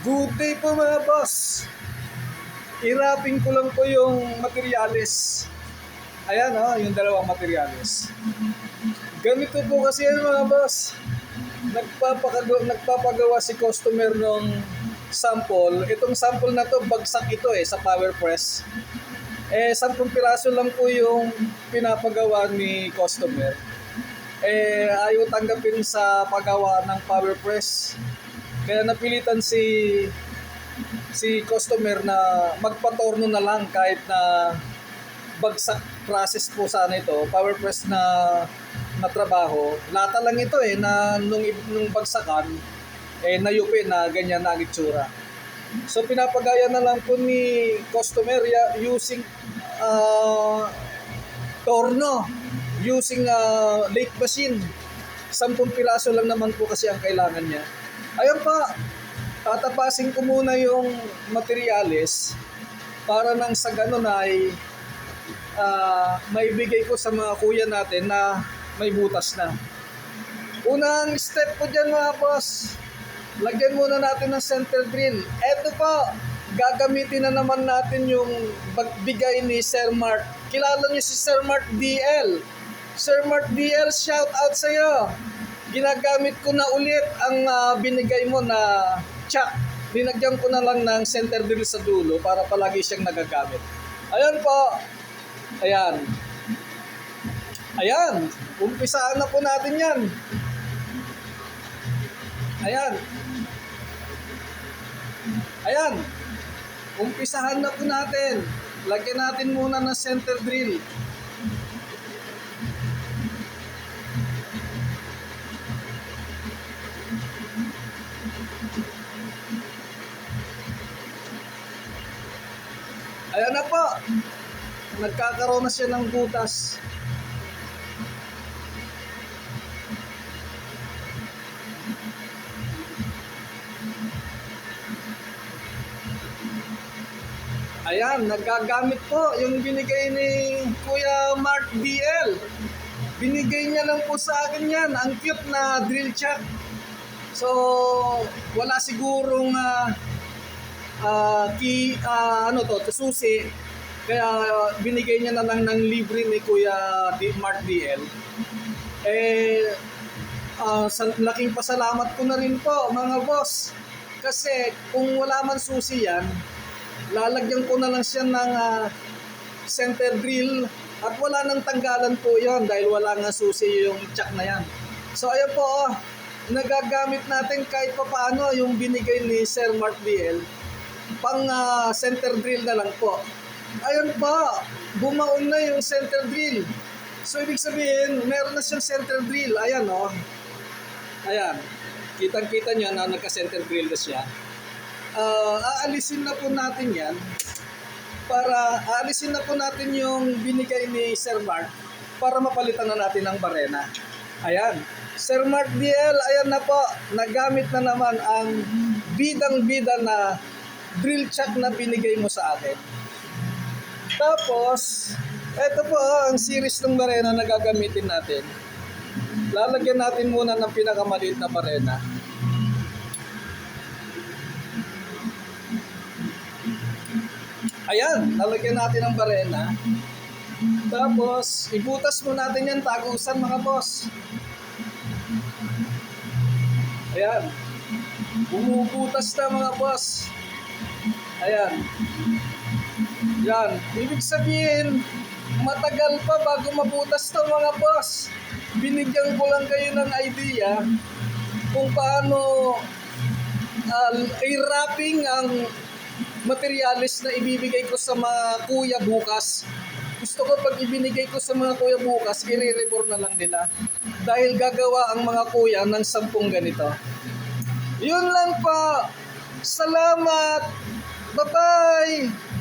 Good day po mga boss. I-wrapping ko lang po yung materyales. Ayan yung dalawang materyales. Ganito po kasi yan mga boss. Nagpapagawa si customer ng sample. Itong sample na to, bagsak ito sa power press. 10 piraso lang po yung pinapagawa ni customer. Ayaw tanggapin sa paggawa ng power press. Kaya napilitan si customer na magpatorno na lang kahit na bagsak process po sana ito, power press na trabaho. Lata lang ito na nung bagsakan nayupi na ganyan na ang itsura. So pinapagaya na lang po ni customer using torno, using lathe machine. 10 piraso lang naman po kasi ang kailangan niya. Ayun pa, tatapasin ko muna yung materyales para nang sa ganun ay maibigay ko sa mga kuya natin na may butas na. Unang step ko dyan mga boss, lagyan muna natin ng center drill. Eto po, gagamitin na naman natin yung bigay ni Sir Mark. Kilala niyo si Sir Mark DL. Sir Mark DL, shout out sa iyo. Ginagamit ko na ulit ang binigay mo na chuck. Linagyan ko na lang ng center drill sa dulo para palagi siyang nagagamit. Ayan po. Ayan. Ayan. Umpisaan na po natin yan. Ayan. Ayan. Umpisahan na po natin. Lagyan natin muna ng center drill. Ayan na po. Nagkakaroon na siya ng butas. Ayan, nagagamit po yung binigay ni Kuya Mark DL. Binigay niya lang po sa akin yan. Ang cute na drill chuck. So, wala sigurong susi. Kaya binigay niya na lang ng libre ni Kuya Mark DL. Laking pasalamat ko na rin po mga boss. Kasi kung wala man susi yan, lalagyan ko na lang siya ng center drill at wala nang tanggalan po yon dahil wala nga susi yung chuck na yan. So ayan po, nagagamit natin kahit pa paano yung binigay ni Sir Mark DL. Pang center drill na lang po. Ayun pa, bumaon na yung center drill. So ibig sabihin, meron na siyang center drill. Ayan Ayan. Kitang-kita nyo na nagka-center drill na siya. Aalisin na po natin yan. Aalisin na po natin yung binigay ni Sir Mark para mapalitan na natin ng barena. Ayan. Sir Mark DL, ayan na po. Nagamit na naman ang bidang-bida na drill chuck na binigay mo sa akin. Tapos, eto po ang series ng barena na gagamitin natin. Lalagyan natin muna ng pinakamaliit na barena. Ayan, lalagyan natin ng barena. Tapos, ibutas mo natin yan tagusan mga boss. Ayan. Bumubutas na mga boss. Ayan. Yan. Ibig sabihin, matagal pa bago mabutas to mga boss. Binigyan ko lang kayo ng idea kung paano i-wrapping ang materyales na ibibigay ko sa mga kuya bukas. Gusto ko pag ibinigay ko sa mga kuya bukas, i-re-report na lang nila. Dahil gagawa ang mga kuya ng 10 ganito. Yun lang pa. Salamat. Bye-bye.